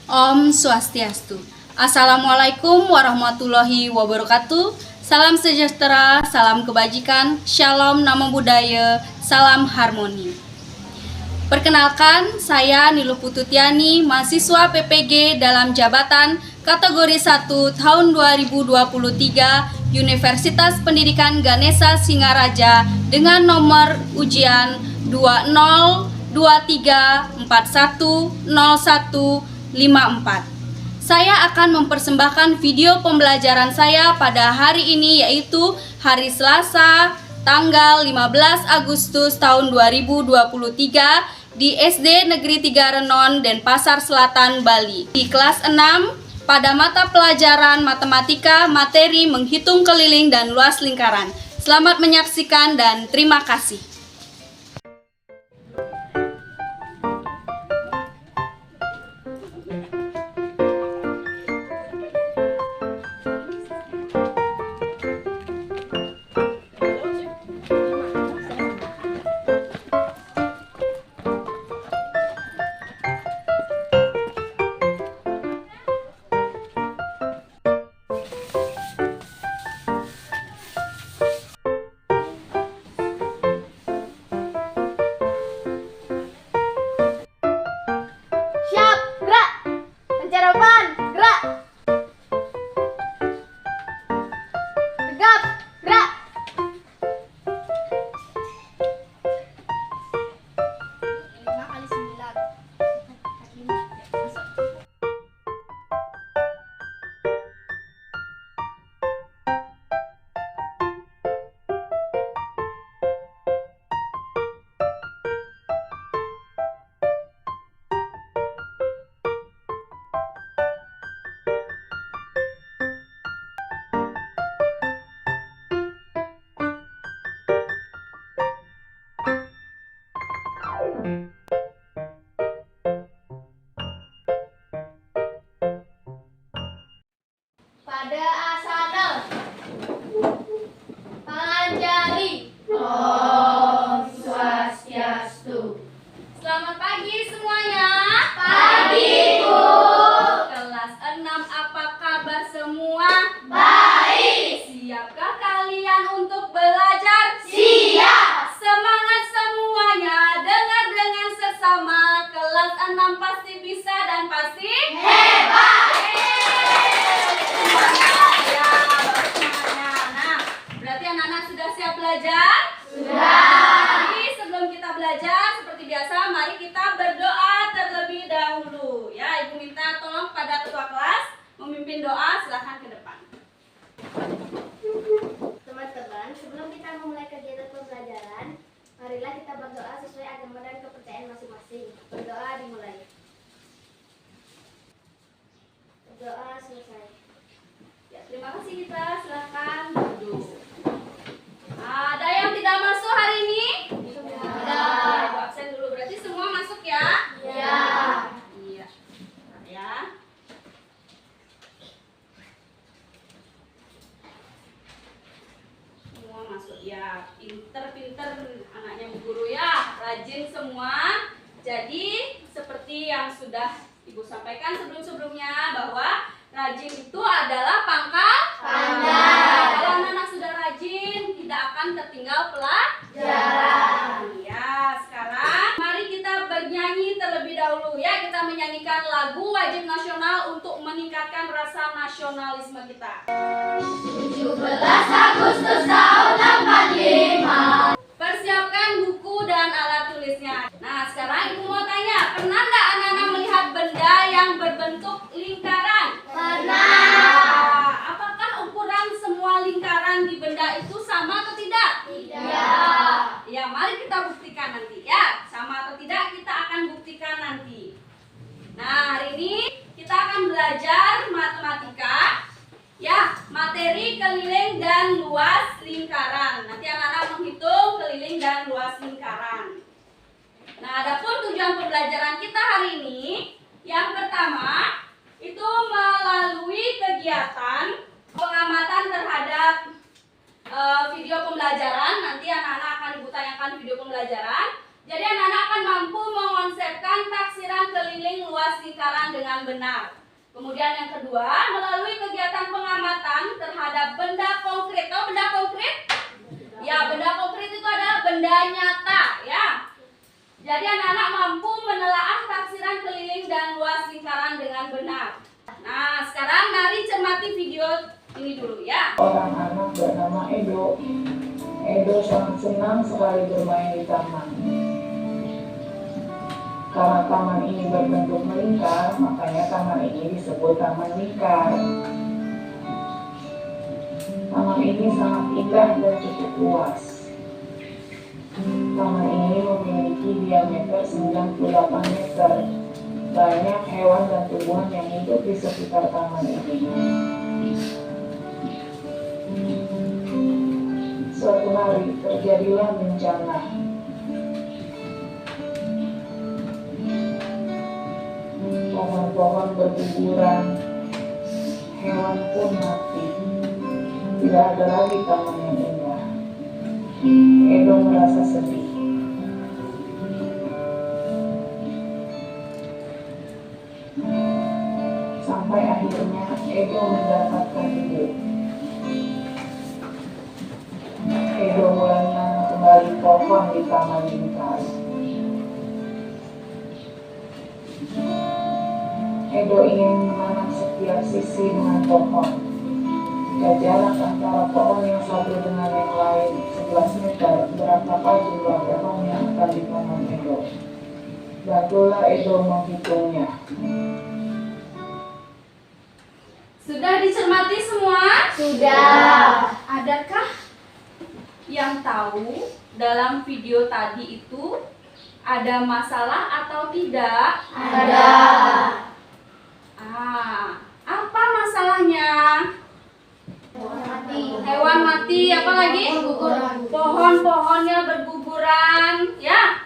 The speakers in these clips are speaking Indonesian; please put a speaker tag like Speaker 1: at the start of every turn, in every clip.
Speaker 1: Om Swastiastu. Assalamualaikum warahmatullahi wabarakatuh. Salam sejahtera, salam kebajikan, shalom, namo buddhaya, salam harmoni. Perkenalkan, saya Niluh Pututiani, mahasiswa PPG dalam jabatan kategori 1 tahun 2023 Universitas Pendidikan Ganesha Singaraja dengan nomor ujian 2023410154. Saya akan mempersembahkan video pembelajaran saya pada hari ini, yaitu hari Selasa tanggal 15 Agustus tahun 2023 di SD Negeri 3 Renon, Denpasar Selatan, Bali. Di kelas 6 pada mata pelajaran matematika, materi menghitung keliling dan luas lingkaran. Selamat menyaksikan dan terima kasih.
Speaker 2: Harapan, gerak. Tegap, gerak. 5 kali 9. Pada asana, tangan jari. Om Swastiastu.
Speaker 1: Selamat pagi semuanya.
Speaker 2: Pagi, Bu.
Speaker 1: Kelas 6, apa kabar semua?
Speaker 2: Baik.
Speaker 1: Siapkah kalian untuk belajar?
Speaker 2: Siap.
Speaker 1: Semangat semuanya, dengar dengan sesama. Kelas 6 pasti bisa dan pasti
Speaker 2: Hebat.
Speaker 1: Ya, bagus semangatnya. Nah, berarti anak-anak sudah siap belajar?
Speaker 2: Sudah.
Speaker 1: Jadi sebelum kita belajar, seperti biasa, mari kita berdoa terlebih dahulu. Ya, Ibu minta tolong pada ketua kelas memimpin doa. Silahkan ke depan.
Speaker 2: Teman-teman, sebelum kita memulai kegiatan pembelajaran, marilah kita berdoa sesuai agama dan kepercayaan masing-masing. Berdoa dimulai. Berdoa selesai.
Speaker 1: Ya, terima kasih kita. Silahkan duduk. Ada yang tidak masuk hari ini?
Speaker 2: Sudah.
Speaker 1: Ibu absen dulu. Berarti semua masuk ya?
Speaker 2: Ya.
Speaker 1: Iya. Nah, ya. Semua masuk ya. Pinter-pinter anaknya Bu Guru ya. Rajin semua. Jadi seperti yang sudah Ibu sampaikan sebelum-sebelumnya, bahwa rajin itu adalah pangkal
Speaker 2: Pandai.
Speaker 1: Kalau anak-anak sudah rajin, tidak akan tertinggal
Speaker 2: Pelajaran.
Speaker 1: Ya, sekarang mari kita bernyanyi terlebih dahulu ya. Kita menyanyikan lagu wajib nasional untuk meningkatkan rasa nasionalisme kita.
Speaker 2: 17 Agustus tahun 45.
Speaker 1: Persiapkan buku dan alat tulisnya. Nah, sekarang Ibu mau tanya, pernah nggak anak-anak melihat benda yang berbentuk lingkaran?
Speaker 2: Pernah.
Speaker 1: Nah, apakah ukuran semua lingkaran di benda itu sama atau tidak?
Speaker 2: Tidak.
Speaker 1: Ya, mari kita buktikan nanti ya. Sama atau tidak kita akan buktikan nanti. Nah, hari ini kita akan belajar matematika. Ya, materi keliling dan luas lingkaran. Nanti anak-anak menghitung keliling dan luas lingkaran. Nah, adapun tujuan pembelajaran kita hari ini, yang pertama itu melalui kegiatan pengamatan terhadap video pembelajaran. Nanti anak-anak akan Ibu tanyakan video pembelajaran. Jadi anak-anak akan mampu mengonsepkan taksiran keliling luas lingkaran dengan benar. Kemudian yang kedua, melalui kegiatan pengamatan terhadap benda konkret. Tahu benda konkret? Ya, benda konkret itu adalah benda nyata, ya. Jadi anak-anak mampu menelaah taksiran keliling dan luas lingkaran dengan benar. Nah, sekarang mari cermati video ini dulu ya.
Speaker 3: Orang anak bernama Edo. Edo sangat senang sekali bermain di taman. Karena taman ini berbentuk melingkar, makanya taman ini disebut taman lingkar. Taman ini sangat indah dan cukup luas. Taman ini memiliki diameter 98 meter. Banyak hewan dan tumbuhan yang hidup di sekitar taman ini. Suatu hari terjadilah bencana. Pohon-pohon berguguran, hewan pun mati. Tidak ada lagi taman yang indah. Edo merasa sedih. Sampai akhirnya Edo mendapatkan ide. Edo mulai menanam kembali pohon di taman lingkar. Edo ingin menanam setiap sisi dengan pohon. Jika jarak antara pohon yang satu dengan yang lain 11 meter, berapakah jumlah pohon yang akan ditanam Edo? Bantulah Edo menghitungnya.
Speaker 1: Sudah dicermati semua?
Speaker 2: Sudah.
Speaker 1: Adakah yang tahu dalam video tadi itu ada masalah atau tidak?
Speaker 2: Ada.
Speaker 1: Apa masalahnya?
Speaker 2: Mati.
Speaker 1: Hewan mati, apa lagi? Pohon-pohonnya berguguran, ya.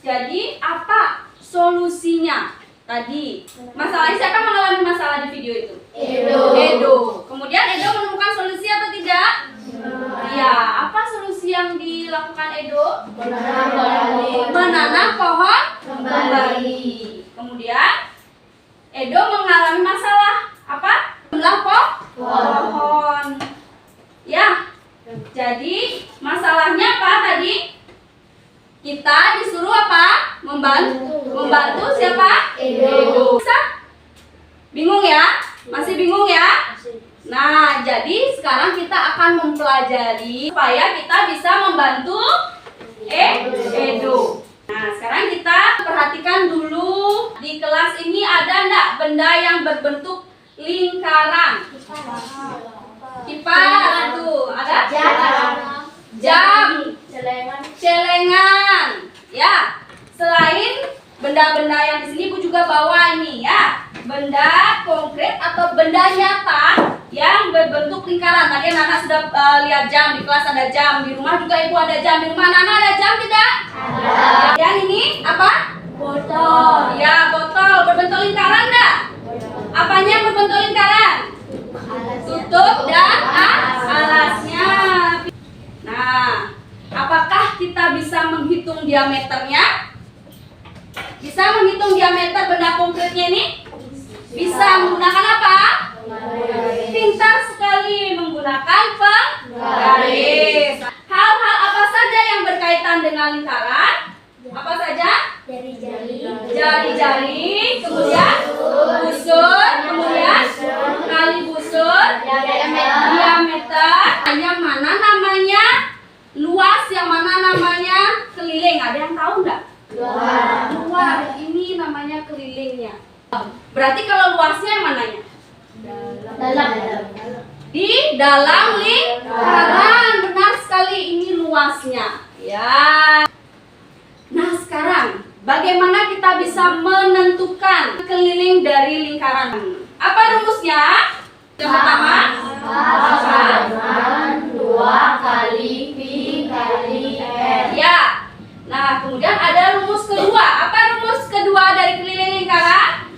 Speaker 1: Jadi apa solusinya? Tadi masalahnya, siapa mengalami masalah di video itu? Edo. Kemudian Edo menemukan solusi atau tidak? Iya. Apa solusi yang dilakukan Edo? Menanam pohon kembali. Kemudian Edo mengalami masalah apa? Jumlah pohon. Ya. Jadi masalahnya apa tadi? Kita disuruh apa? Membantu siapa? Edo. Bisa? Bingung ya? Masih bingung ya? Nah, jadi sekarang kita akan mempelajari supaya kita bisa membantu Edo. Nah, sekarang kita perhatikan dulu di kelas ini ada enggak benda yang berbentuk lingkaran? Kipas tuh, ada? Jam, celengan. Ya. Selain benda-benda yang di sini Bu juga bawa ini ya. Benda konkret atau benda nyata yang berbentuk lingkaran. Tadi Nana sudah lihat jam, di kelas ada jam, di rumah juga Ibu ada jam. Di rumah Nana ada jam tidak? Ada. Dan ini apa? Botol. Ya, botol berbentuk lingkaran enggak? Apanya yang berbentuk lingkaran? Tutup dan alasnya. Nah, apakah kita bisa menghitung diameternya? Bisa menghitung diameter benda konkretnya ini? Bisa. Menggunakan apa? Pintar sekali, menggunakan penggaris. Hal-hal apa saja yang berkaitan dengan lingkaran? Apa saja? Jari-jari, kemudian busur, kemudian kali busur, diameter. Yang mana namanya luas, yang mana namanya keliling? Ada yang tahu nggak? Luas. Ini namanya kelilingnya. Berarti kalau luasnya yang mananya? Di dalam lingkaran. Benar sekali, ini luasnya. Ya. Nah, sekarang bagaimana kita bisa menentukan keliling dari lingkaran? Apa rumusnya? Yang pertama,
Speaker 2: 2 kali pi kali r.
Speaker 1: ya. Nah, kemudian ada rumus kedua. Apa rumus kedua dari keliling lingkaran?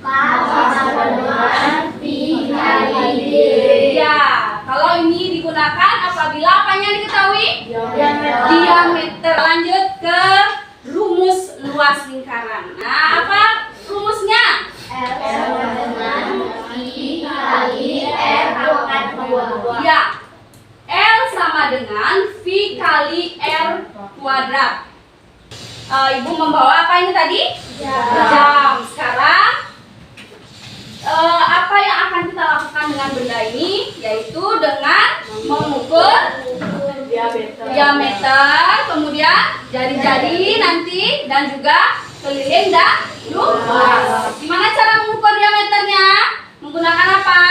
Speaker 2: Pi kali d.
Speaker 1: Ya, kalau ini digunakan apabila apanya diketahui? Diameter. Lanjut ke rumus luas lingkaran. Nah, apa rumusnya?
Speaker 2: L sama dengan I kali R pangkat 2.
Speaker 1: Ya, L sama dengan V kali R kuadrat. Ibu membawa apa ini tadi? Jam. Sekarang apa yang akan kita lakukan dengan benda ini? Yaitu dengan mengukur diameter, kemudian jari-jari nanti, dan juga keliling dan luas. Gimana cara mengukur diameternya? Menggunakan apa?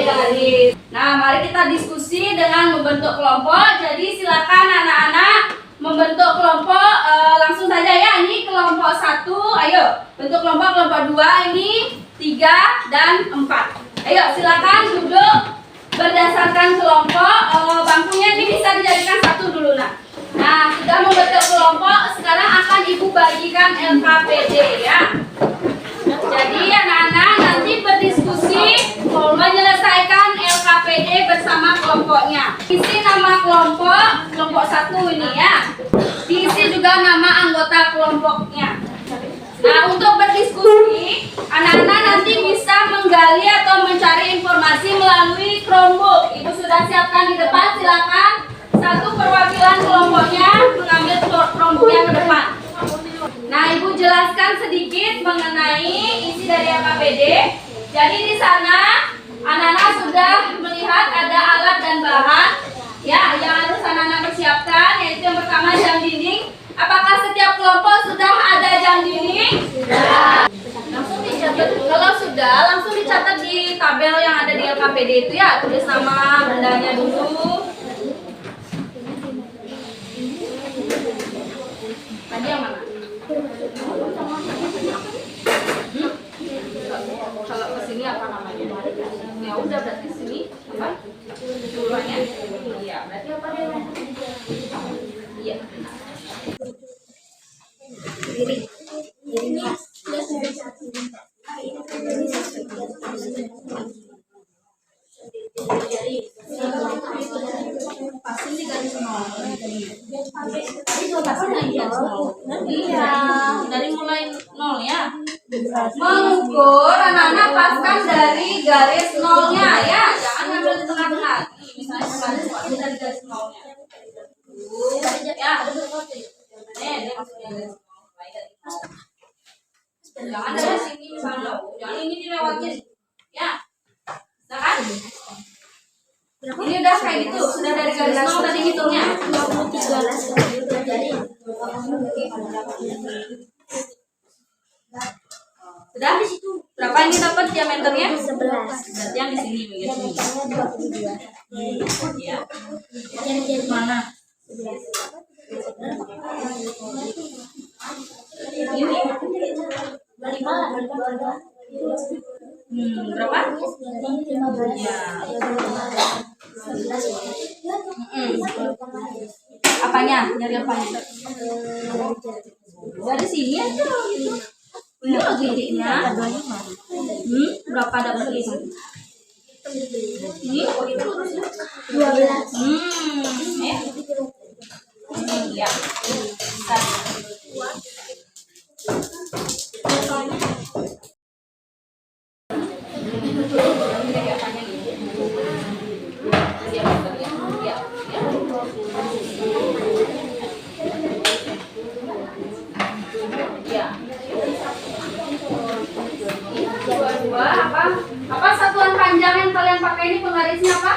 Speaker 1: Garis. Nah, mari kita diskusi dengan membentuk kelompok. Jadi silakan anak-anak membentuk kelompok langsung saja ya. Ini kelompok 1. Ayo, bentuk kelompok 2 ini 3 dan 4. Ayo silakan duduk berdasarkan kelompok. Bangkunya ini bisa dijadikan 1 dulu nah. Nah, sudah membentuk kelompok, sekarang akan ibu bagikan LKPD ya. Jadi anak-anak nanti berdiskusi menyelesaikan LKPD bersama kelompoknya. Isi nama kelompok 1 ini ya. Diisi juga nama anggota kelompoknya. Nah, untuk berdiskusi, anak-anak nanti bisa menggali atau mencari informasi melalui Chromebook. Ibu sudah siapkan di depan, silakan satu perwakilan kelompoknya mengambil Chromebooknya ke depan. Nah, ibu jelaskan sedikit mengenai isi dari LKPD. Jadi di sana anak-anak sudah melihat ada alat dan bahan ya yang harus anak-anak persiapkan, yaitu yang pertama jam dinding. Apakah setiap kelompok sudah ada jam dinding? Sudah. Langsung dicatat. Kalau sudah, langsung dicatat di tabel yang ada di LKPD itu ya. Tulis nama bendanya dulu. Tadi yang mana? Kalau ke sini apa namanya? Ya udah, berarti sini apa? Duluannya? Iya, berarti apa deh? Iya. Pasti di garis nol. Iya, dari mulai nol ya. Mengukur, anak-anak paskan dari garis nolnya ya. Jangan ngambil di tengah-tengah. Misalnya kemarin pasti dari garis nolnya. Ya. Dia maksudnya garis nol. Jangan dari sini misalnya. Jangan ini dilewatin. Ya. Nah kan? Ini udah kayak gitu, sudah dari garis nol tadi hitungnya. Sudah? Berapa ini dapat diameternya?
Speaker 2: 11.
Speaker 1: Berarti yang di sini begitu. Ya. Mana? Ini? Berapa? Ya. Apanya? Nyari apanya? Dari sini aja gitu. Ini titiknya. Berapa dapat ini? Ini?
Speaker 2: 12.
Speaker 1: Ya. Apa satuan panjang yang kalian pakai ini penggarisnya apa?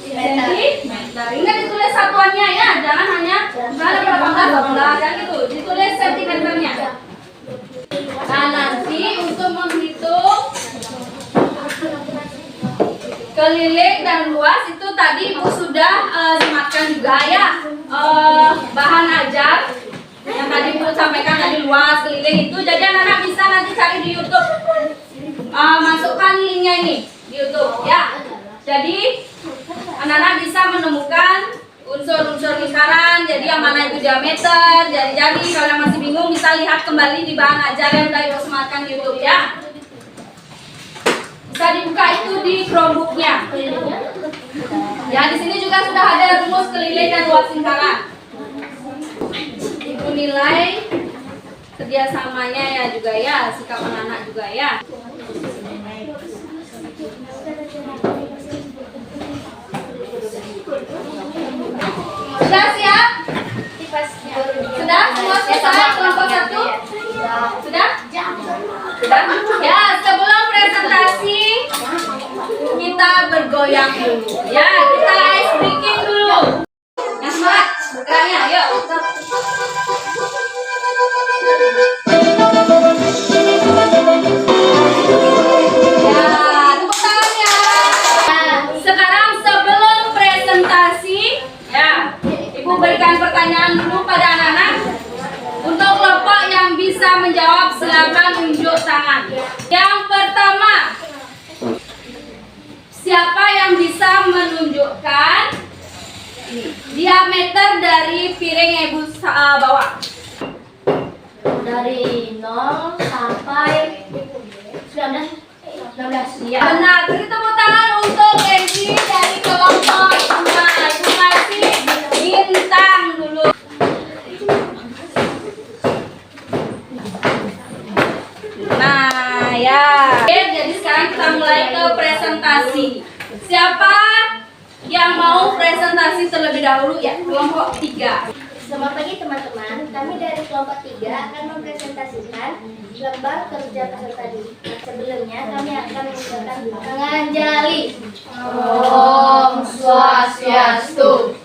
Speaker 1: Sentimeter. Ingat ditulis satuannya ya, jangan hanya misalnya berapa belas, jangan gitu. Ditulis sentimeternya. Nah, nanti untuk menghitung keliling dan luas itu tadi ibu sudah sematkan juga ya. Bahan ajar yang tadi ibu sampaikan tadi luas, keliling itu. Jadi anak-anak bisa nanti cari di YouTube. Masukkan linknya ini di YouTube ya. Jadi anak-anak bisa menemukan unsur-unsur lingkaran. Jadi yang mana itu diameter, jari-jari. Kalau yang masih bingung bisa lihat kembali di bahan ajar yang sudah ibu sematkan di YouTube ya. Bisa dibuka itu di Chromebooknya. Ya, di sini juga sudah ada rumus keliling dan luas lingkaran. Ibu nilai kerjasamanya ya juga ya, sikap anak-anak juga ya. Sudah siap? Sudah semua selesai kelompok 1? Sudah? Sudah? Ya, sebelum presentasi kita bergoyang dulu. Ya, kita ice breaking dulu. Yang semangat, bergeraknya, ayo. Ya, tepuk tangan ya. Sekarang sebelum presentasi, ya, Ibu berikan pertanyaan dulu pada anak-anak. Untuk kelompok yang bisa menjawab, silakan unjuk tangan. Yang pertama, siapa yang bisa menunjukkan diameter dari piring yang Ibu bawa?
Speaker 2: Dari 0 sampai 19.
Speaker 1: Ya, benar. Beri tepuk tangan untuk Ezi dari kelompok 2. Ibu kasih bintang dulu. Nah, ya. Oke, jadi sekarang kita mulai ke presentasi. Siapa yang mau presentasi terlebih dahulu ya? Kelompok 3.
Speaker 2: Selamat pagi teman-teman, kami dari kelompok 3 akan mempresentasikan lembar kerja peserta didik. Sebelumnya kami akan mengucapkan menganjali
Speaker 1: Om Swastiastu.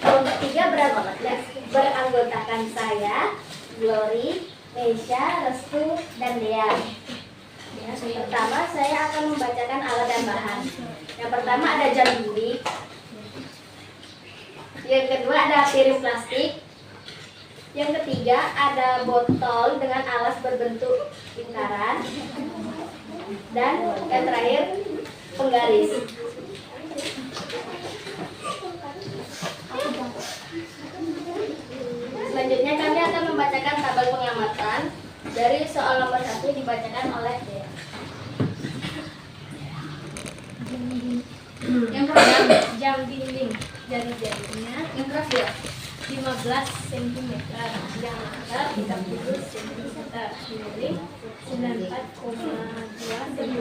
Speaker 2: kelompok 3 beranggotakan saya, Glory, Meisha, Restu, dan Dea. Pertama saya akan membacakan alat dan bahan. Yang pertama ada jam bilik. Yang kedua ada piring plastik. Yang ketiga ada botol dengan alas berbentuk lingkaran. Dan yang terakhir penggaris. Selanjutnya kami akan membacakan tabel pengamatan dari soal nomor 1 dibacakan oleh Dea.
Speaker 1: Yang keras,
Speaker 2: Jam dinding jari-jarinya
Speaker 1: yang keras ya.
Speaker 2: 15 cm, diameter 30 cm, miring 94,2 cm,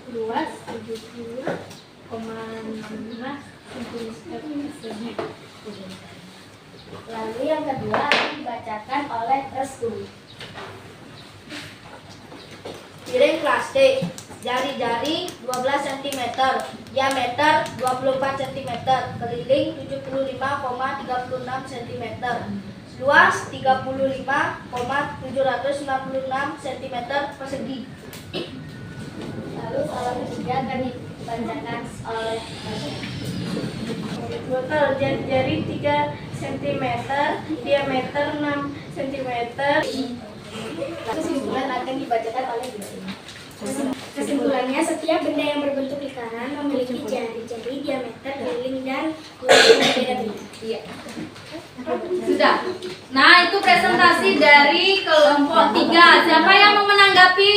Speaker 2: luas 70,6 cm persegi. Lalu yang kedua akan dibacakan oleh Restu. Piring plastik, jari-jari 12 cm, diameter 24 cm, keliling 75,36 cm, luas 35,796 cm persegi. Lalu soal ketiga akan dibacakan oleh botol, jari-jari 3 cm, diameter 6 cm. Kesimpulan akan dibacakan oleh Glory. Kesimpulannya, setiap benda yang berbentuk lingkaran memiliki jari-jari, diameter, keliling, dan luas yang berbeda-beda.
Speaker 1: Iya. Sudah. Nah, itu presentasi dari kelompok 3. Siapa yang mau menanggapi?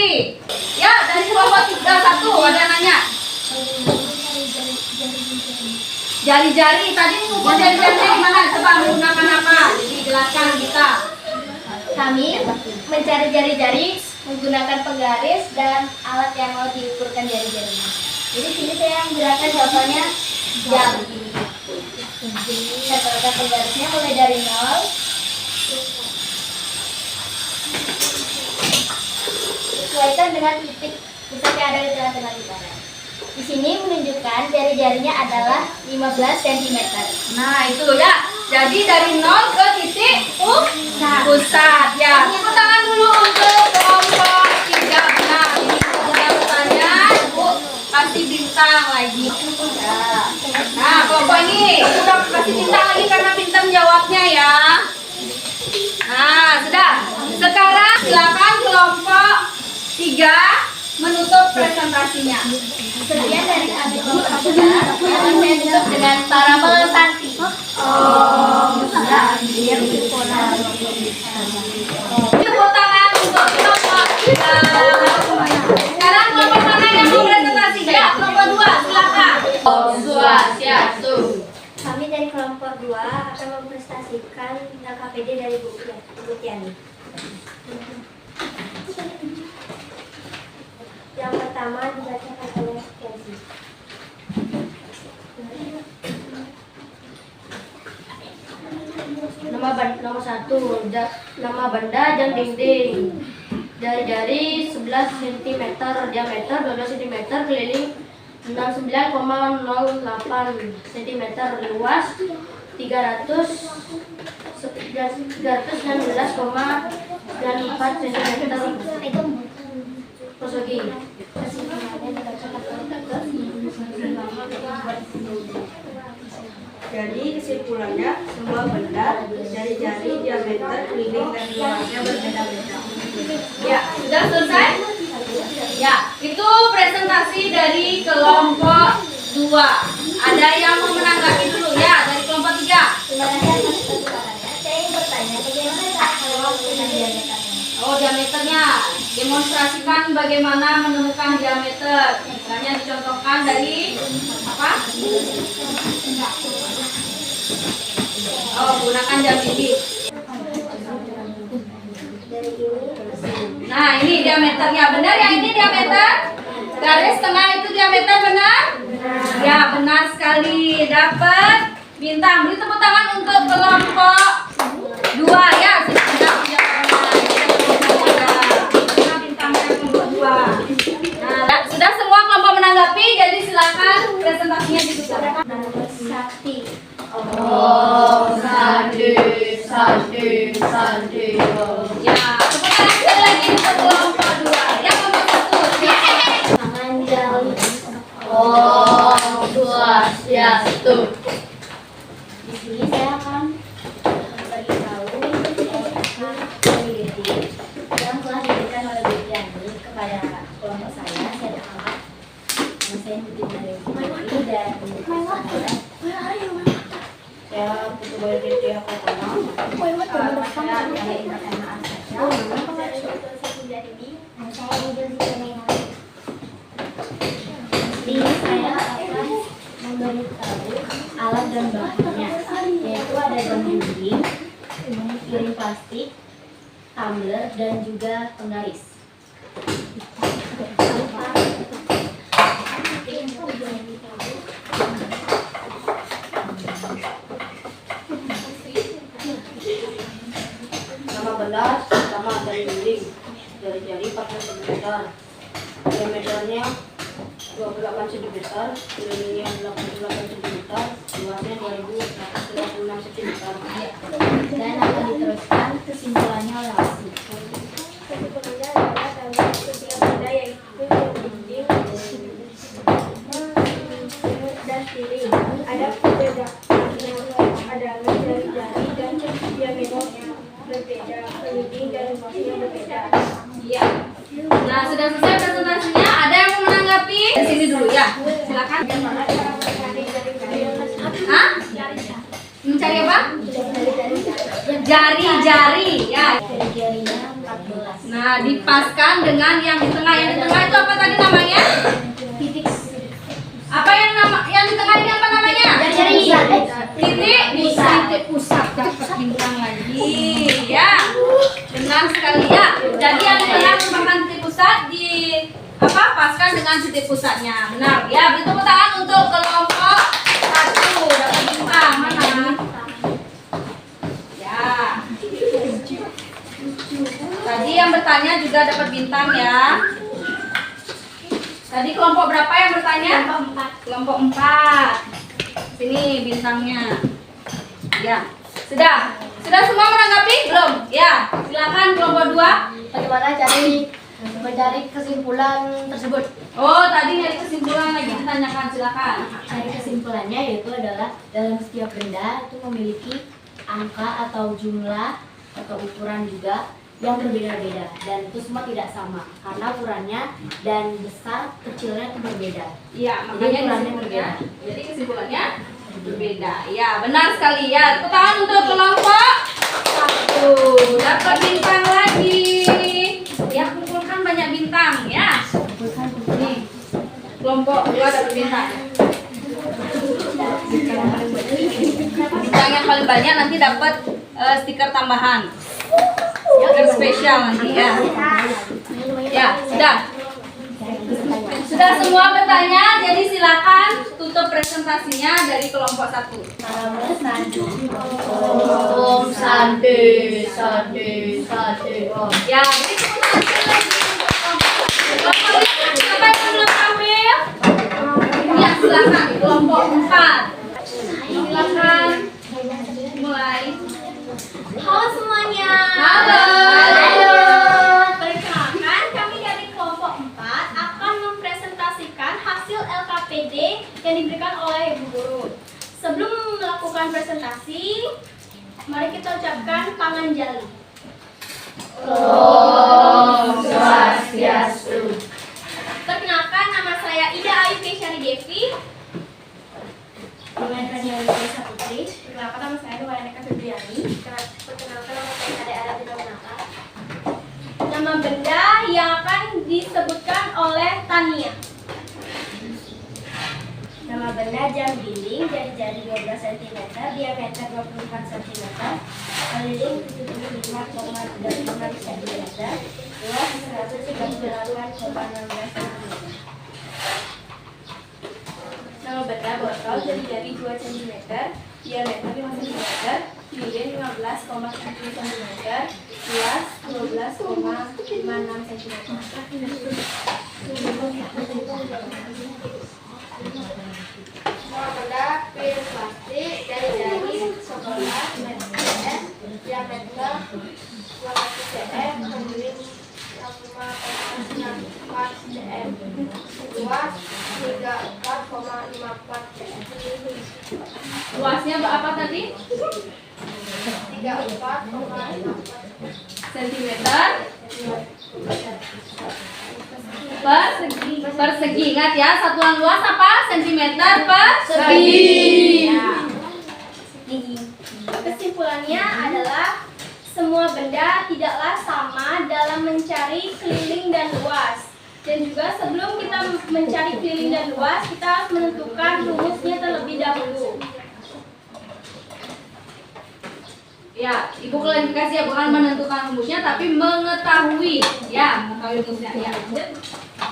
Speaker 1: Ya, dari kelompok 3 satu ada nanya. Jari-jari, tadi mengukur jari-jari gimana? Coba menggunakan apa? Jadi jelaskan kita.
Speaker 2: Kami mencari jari-jari menggunakan penggaris dan alat yang mau diukurkan jari-jarinya. Jadi sini saya menggunakan contohnya jam. Saya letakkan penggarisnya mulai dari 0. Sesuaikan dengan titik, misalnya ada di tengah-tengah lingkaran. Di sini menunjukkan jari-jarinya adalah 15 cm.
Speaker 1: Nah, itu ya. Jadi dari 0 ke titik pusat. Ya, tepuk tangan dulu untuk kelompok 3. Nah, ini sudah bertanya, Ibu kasih bintang lagi. Ya. Nah, kelompok ini udah kasih bintang lagi karena pintar jawabnya ya. Nah, sudah. Sekarang silakan kelompok 3 menutup presentasinya.
Speaker 2: Sekian dari kami kelompok 3 akan saya tutup dengan parabel Santi.
Speaker 1: Tepuk tangan untuk kelompok 3. Sekarang kelompok mana yang mau presentasi? Ya, kelompok 2, silakan. Om Swastiastu.
Speaker 2: Kami dari kelompok 2 akan mempresentasikan presentasikan KPD dari Bu Tiani. Yang pertama dibacakan oleh Kenzi. Nomor 1, nama benda jam dinding. Jari-jari 11 cm, diameter 12 cm, keliling 69,08 cm, luas 316,94 cm persegi.
Speaker 1: Jadi kesimpulannya semua benda jari-jari, diameter, keliling dan luasnya berbeda-beda. Ya, sudah selesai? Ya, itu presentasi dari kelompok 2. Ada yang mau menanggapi dulu ya dari kelompok 3?
Speaker 2: Terima kasih atas kesempatannya. Saya ingin bertanya bagaimana cara menentukan diameternya?
Speaker 1: Oh, diameternya. Demonstrasikan bagaimana menemukan diameter. Misalnya dicontohkan dari apa? Oh, gunakan jam dinding.
Speaker 2: Dari ini ke sini.
Speaker 1: Nah, ini diameternya. Benar ya, ini diameter? Garis tengah itu diameter benar? Ya, benar sekali. Dapat bintang. Beri tepuk tangan untuk kelompok 2 ya. Sudah punya bintangnya kelompok 2. Nah, sudah semua kelompok menanggapi, jadi silakan presentasinya ditutup.
Speaker 2: Nomor Sakti.
Speaker 1: Oh, Sandi. Ya, tepuk tangan sekali lagi untuk kelompok 2. Yang nomor 1.
Speaker 2: Tangan jauh.
Speaker 1: Oh, Swastiastu.
Speaker 2: Di sini saya akan beritahu tentang peneliti yang telah diberikan oleh Bu Tiani kepada kelompok saya. Saya angkat yang saya ikuti dari ini dan saya butuh balik dia ke kolam. Saya yang pertanyaan saja. Ini saya akan memberitahu alat dan bahannya, yaitu ada jam dinding, piring plastik, tumbler, dan juga penggaris.
Speaker 4: Nama benda sama dari dinding, jari-jari 40 cm, diameternya 28 cm, kelilingnya 88 cm, luasnya 2136 cm.
Speaker 2: Dan akan diteruskan kesimpulannya oleh Asi.
Speaker 5: Kesimpulannya adalah dalam setiap benda yaitu jam dinding, dan piring ada perbedaannya adalah jari-jari dan diameternya berbeda, keliling dan luasnya berbeda.
Speaker 1: Iya. Nah, sudah selesai presentasinya. Ada yang mau menanggapi? Di sini dulu ya. Silakan. Hah? Mencari apa? Jari-jari ya.
Speaker 2: Jari-jarinya 14.
Speaker 1: Nah, dipaskan dengan yang di tengah. Yang di tengah itu apa tadi namanya?
Speaker 2: Titik.
Speaker 1: Apa yang di tengah ini apa namanya?
Speaker 2: Jari.
Speaker 1: Titik pusat. Dapat bintang lagi. Ya. Benar sekali ya. Jadi yang di tengah merupakan titik pusat, di apa? Paskan dengan titik pusatnya. Benar. Ya, beri tepuk tangan untuk kelompok 1. Dapat bintang mana? Ya. Tadi yang bertanya juga dapat bintang ya. Tadi kelompok berapa yang bertanya? Kelompok 4. Sini bintangnya. Ya. Sudah semua menanggapi? Belum? Ya. Silakan kelompok 2.
Speaker 2: Bagaimana mencari kesimpulan tersebut?
Speaker 1: Oh, tadi nyari kesimpulan lagi ditanyakan. Silakan.
Speaker 2: Cari kesimpulannya yaitu adalah dalam setiap benda itu memiliki angka atau jumlah atau ukuran juga yang berbeda-beda, dan itu semua tidak sama karena ukurannya dan besar kecilnya itu berbeda.
Speaker 1: Iya,
Speaker 2: Jadi
Speaker 1: makanya
Speaker 2: ukurannya
Speaker 1: kesimpulannya.
Speaker 2: berbeda.
Speaker 1: Jadi kesimpulannya berbeda. Ya, benar sekali ya. Tepuk tangan untuk kelompok 1. Dapat bintang lagi. Ya, kumpulkan banyak bintang ya. Nih. Kelompok 2 dapat bintang. Bintang yang paling banyak nanti dapat stiker tambahan. Stiker spesial nanti ya. Ya, sudah. Sudah semua bertanya, jadi silakan tutup presentasinya dari kelompok 1.
Speaker 4: Om Sante, Sante, Sante, Om.
Speaker 1: Ya, jadi siapa yang belum tampil? Ya, silakan kelompok 4. Silakan mulai.
Speaker 2: Halo semuanya.
Speaker 1: Halo.
Speaker 2: Perkenalkan, kami dari kelompok 4 akan mempresentasikan hasil LKPD yang diberikan oleh Ibu Guru. Sebelum melakukan presentasi, mari kita ucapkan panganjali.
Speaker 4: Om Swastiastu.
Speaker 2: Perkenalkan, nama saya Ida Ayu Kesyari Devi. Putri. Perkenalkan, nama saya Nuwayaneka Febriani. Perkenalkan, nama saya Ade Ara Tinonaka. Nama benda yang akan disebutkan oleh Tania. Nama benda jam dinding, jari-jari 12 cm, diameter 24 cm, keliling 75,35 cm, luas 138,16 cm. Nama benda botol, jari-jari 2 cm, diameter 5 cm, keliling 15,70 cm, luas 12,56 cm. Nama benda pil plastik, jari-jari 11 cm, diameter 12 cm, keliling 5,64 cm, luas 34,54 cm.
Speaker 1: Luasnya apa tadi?
Speaker 2: 34,54
Speaker 1: Sentimeter persegi. Ingat ya, satuan luas apa? Sentimeter persegi. Ya.
Speaker 2: Kesimpulannya adalah semua benda tidaklah sama dalam mencari keliling dan luas. Dan juga sebelum kita mencari keliling dan luas, kita harus menentukan rumusnya terlebih dahulu.
Speaker 1: Ya, Ibu klarifikasi ya, bukan menentukan rumusnya tapi mengetahui. Ya, mengetahui rumusnya. Ya, lanjut.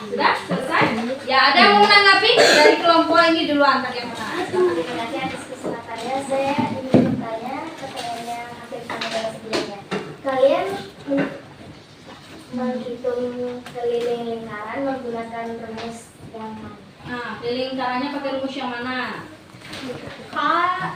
Speaker 1: Sudah selesai? Ya, ada yang mau menanggapi dari kelompok ini duluan tadi yang mana?
Speaker 2: Terima kasih atas kesempatannya. Saya ingin bertanya pertanyaan yang hampir sama dengan sebelumnya. Kalian menghitung keliling lingkaran menggunakan rumus yang mana?
Speaker 1: Nah, keliling lingkarannya pakai rumus yang mana?
Speaker 2: K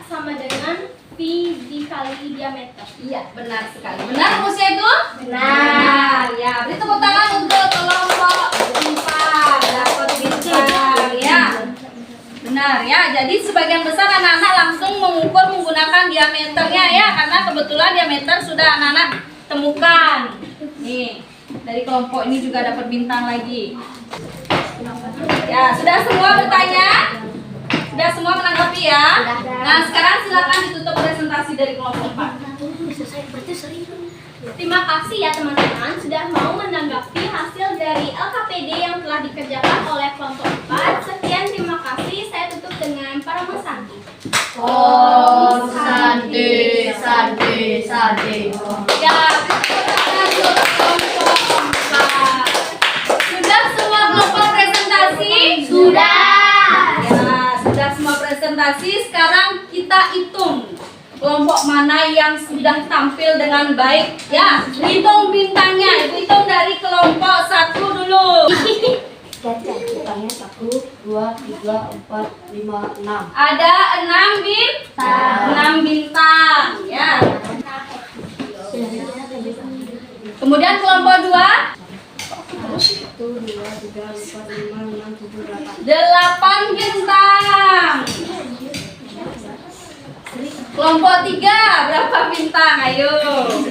Speaker 2: sama dengan V dikali diameter.
Speaker 1: Iya, benar sekali. Benar rumusnya itu?
Speaker 2: Benar.
Speaker 1: Ya, beri tepuk tangan untuk kelompok 4. Dapat bintang ya. Benar ya. Jadi sebagian besar anak-anak langsung mengukur menggunakan diameternya ya, karena kebetulan diameter sudah anak-anak temukan. Nih, dari kelompok ini juga dapat bintang lagi. Ya, sudah semua bertanya? Sudah semua menanggapi ya? Nah, sekarang silakan ditutup presentasi dari kelompok 4.
Speaker 2: Terima kasih ya teman-teman sudah mau menanggapi hasil dari LKPD yang telah dikerjakan oleh kelompok 4. Sekian, terima kasih. Saya tutup dengan Parama Santi.
Speaker 4: Om Sante, Sante, Sante, Om.
Speaker 1: Ya, tepuk tangan untuk kelompok 4. Sudah semua kelompok presentasi?
Speaker 2: Sudah.
Speaker 1: Ya, sudah semua presentasi. Sekarang kita hitung kelompok mana yang sudah tampil dengan baik. Ya, hitung bintangnya. Hitung dari kelompok 1 dulu.
Speaker 4: Bintangnya 1, 2, 3, 4, 5, 6.
Speaker 1: Ada 6 bintang. 6 bintang. Ya. Kemudian kelompok 2.
Speaker 4: 1, 2, 3, 4, 5, 6, 7, 8.
Speaker 1: 8 bintang. Kelompok 3 berapa bintang? Ayo.
Speaker 2: 1,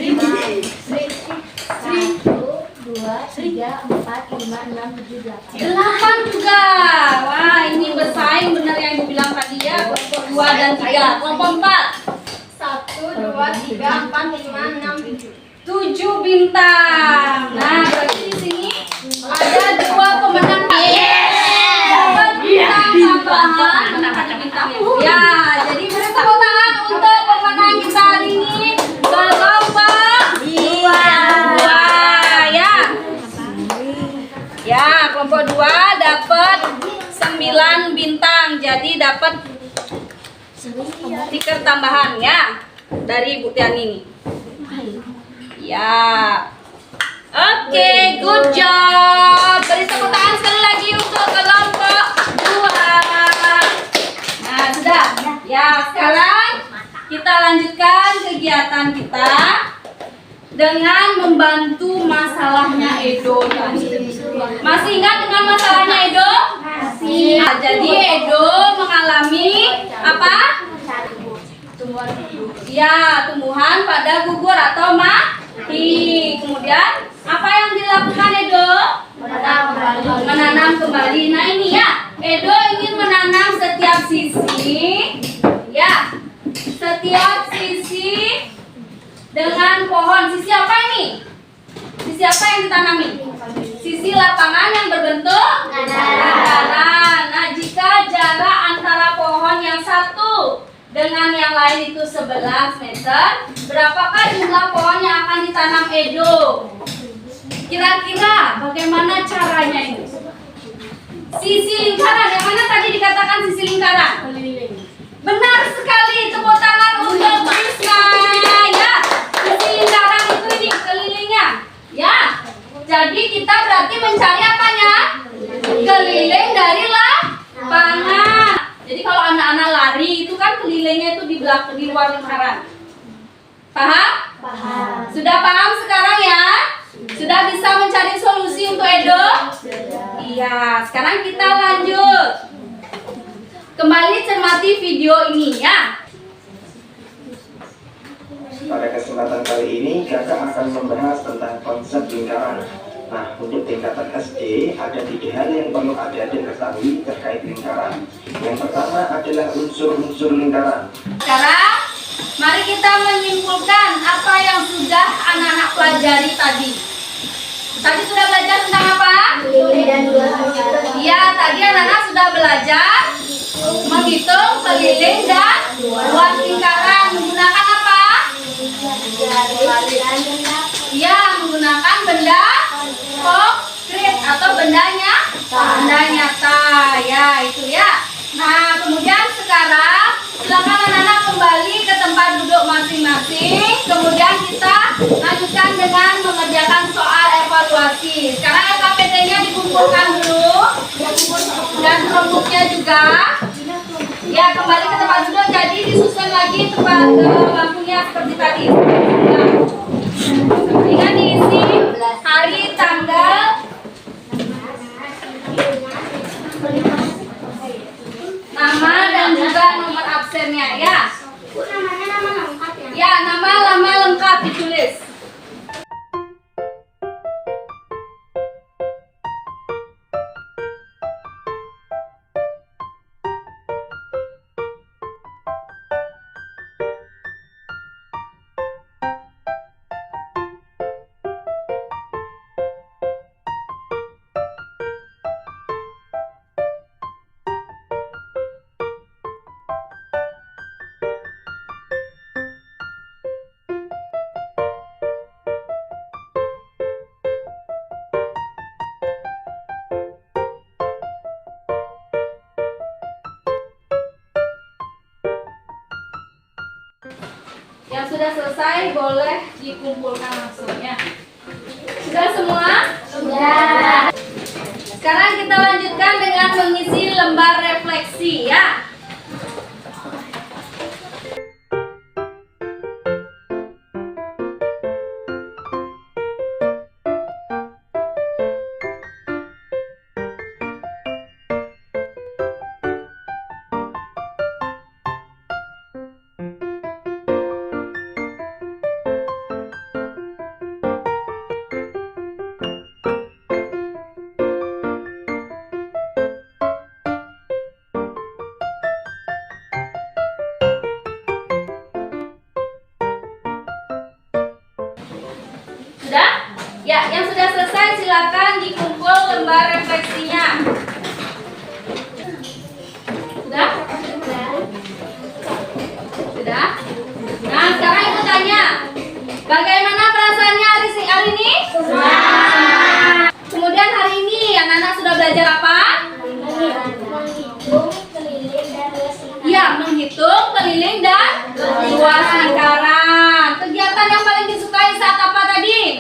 Speaker 2: 2, 3, 4, 5, 6, 7, 8.
Speaker 1: 8 juga. Wah, ini bersaing benar yang Ibu bilang tadi ya. Kelompok 2 dan 3. Kelompok 4.
Speaker 2: 1, 2, 3, 4, 5, 6, 7.
Speaker 1: 7 bintang. Nah, berarti di sini ada 2 pemenang. Dapat bintang tambahan. Bintang ya. Ya, dapat 9 bintang. Jadi dapat stiker tambahan ya dari Bu Tian ini. Ya. Oke, good job. Beri tepuk tangan sekali lagi untuk kelompok 2. Nah, sudah. Ya, sekarang kita lanjutkan kegiatan kita dengan membantu masalahnya Edo tadi. Masih ingat dengan masalahnya Edo? Masih. Nah, jadi Edo mengalami apa? Tumbuhan pada gugur atau mati. Kemudian apa yang dilakukan Edo? Menanam kembali. Nah ini ya, Edo ingin menanam setiap sisi, ya, setiap sisi dengan pohon. Sisi apa ini? Sisi apa yang ditanami? Sisi lapangan yang berbentuk lingkaran. Nah, jika jarak antara pohon yang satu dengan yang lain itu 11 meter, berapakah jumlah pohon yang akan ditanam Edo? Kira-kira bagaimana caranya ini? Sisi lingkaran, yang mana tadi dikatakan sisi lingkaran? Benar sekali, tepuk tangan untuk Krisna. Ya, sisi lingkaran itu ini kelilingnya. Ya, jadi kita berarti mencari apanya? Keliling dari lapangan. Jadi kalau anak-anak lari itu kan kelilingnya itu di belakang, di luar lingkaran. Paham? Paham. Sudah paham sekarang ya? Sudah bisa mencari solusi untuk Edo? Iya, sekarang kita lanjut. Kembali cermati video ini ya.
Speaker 6: Pada kesempatan kali ini, kakak akan membahas tentang konsep lingkaran. Nah, untuk tingkatan SD, ada 3 hal yang perlu adik-adik ketahui terkait lingkaran. Yang pertama adalah unsur-unsur lingkaran.
Speaker 1: Sekarang, mari kita menyimpulkan apa yang sudah anak-anak pelajari tadi. Tadi sudah belajar tentang apa? Iya, tadi anak-anak sudah belajar menghitung keliling dan luas lingkaran. Menggunakan apa? Iya, menggunakan benda konkret atau benda nyata. Ya, itu ya. Nah, kemudian sekarang silakan anak-anak kembali ke tempat duduk masing-masing. Kemudian kita lanjutkan dengan mengerjakan soal evaluasi. Sekarang LKPT-nya dikumpulkan dulu dan Chromebook-nya juga. Ya, kembali ke tempat duduk. Jadi disusun lagi tempat bangkunya seperti tadi. Ingat diisi hari, tanggal, nama dan juga nomor absennya ya.
Speaker 5: Namanya nama lengkap ya?
Speaker 1: Ya, nama lengkap ditulis. Yang sudah selesai boleh dikumpulkan langsung ya. Sudah semua? Sudah. Sekarang kita lanjutkan dengan mengisi lembar refleksi ya. Sudah? Ya, yang sudah selesai silakan dikumpul lembar refleksinya. Sudah? Sudah? Nah, sekarang ibu tanya, bagaimana perasaannya hari ini? Kemudian hari ini anak-anak sudah belajar apa? dan luas lingkaran. Kegiatan yang paling disukai saat apa tadi?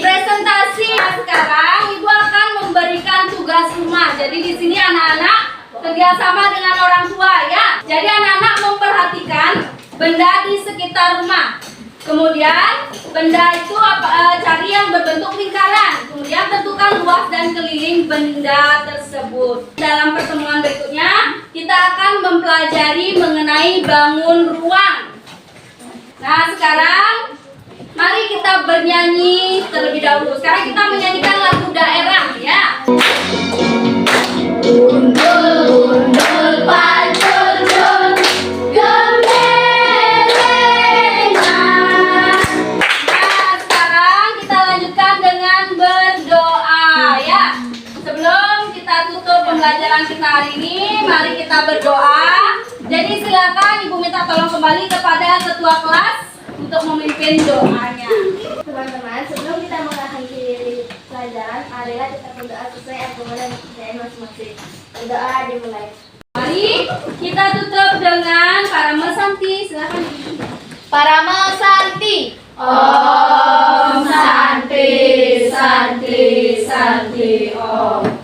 Speaker 1: Presentasi. Nah, sekarang Ibu akan memberikan tugas rumah. Jadi di sini anak-anak kerjasama dengan orang tua ya. Jadi anak-anak memperhatikan benda di sekitar rumah. Kemudian benda itu cari yang berbentuk lingkaran. Kemudian tentukan luas dan keliling benda tersebut. Dalam pertemuan berikutnya kita akan mempelajari mengenai bangun ruang. Nah sekarang mari kita bernyanyi terlebih dahulu. Sekarang kita menyanyikan lagu daerah ya. Undul pancur gembelenga. Nah sekarang kita lanjutkan dengan berdoa ya. Sebelum kita tutup pembelajaran kita hari ini, mari kita berdoa. Jadi silakan Ibu minta tolong kembali kepada ketua kelas untuk memimpin doanya.
Speaker 2: Teman-teman, sebelum kita mengakhiri pelajaran, marilah kita berdoa sesuai agama dan kepercayaan masing-masing. Berdoa dimulai.
Speaker 1: Mari kita tutup dengan Parama Santi. Silakan.
Speaker 2: Parama Santi.
Speaker 1: Om Santi, Santi, Santi, Om.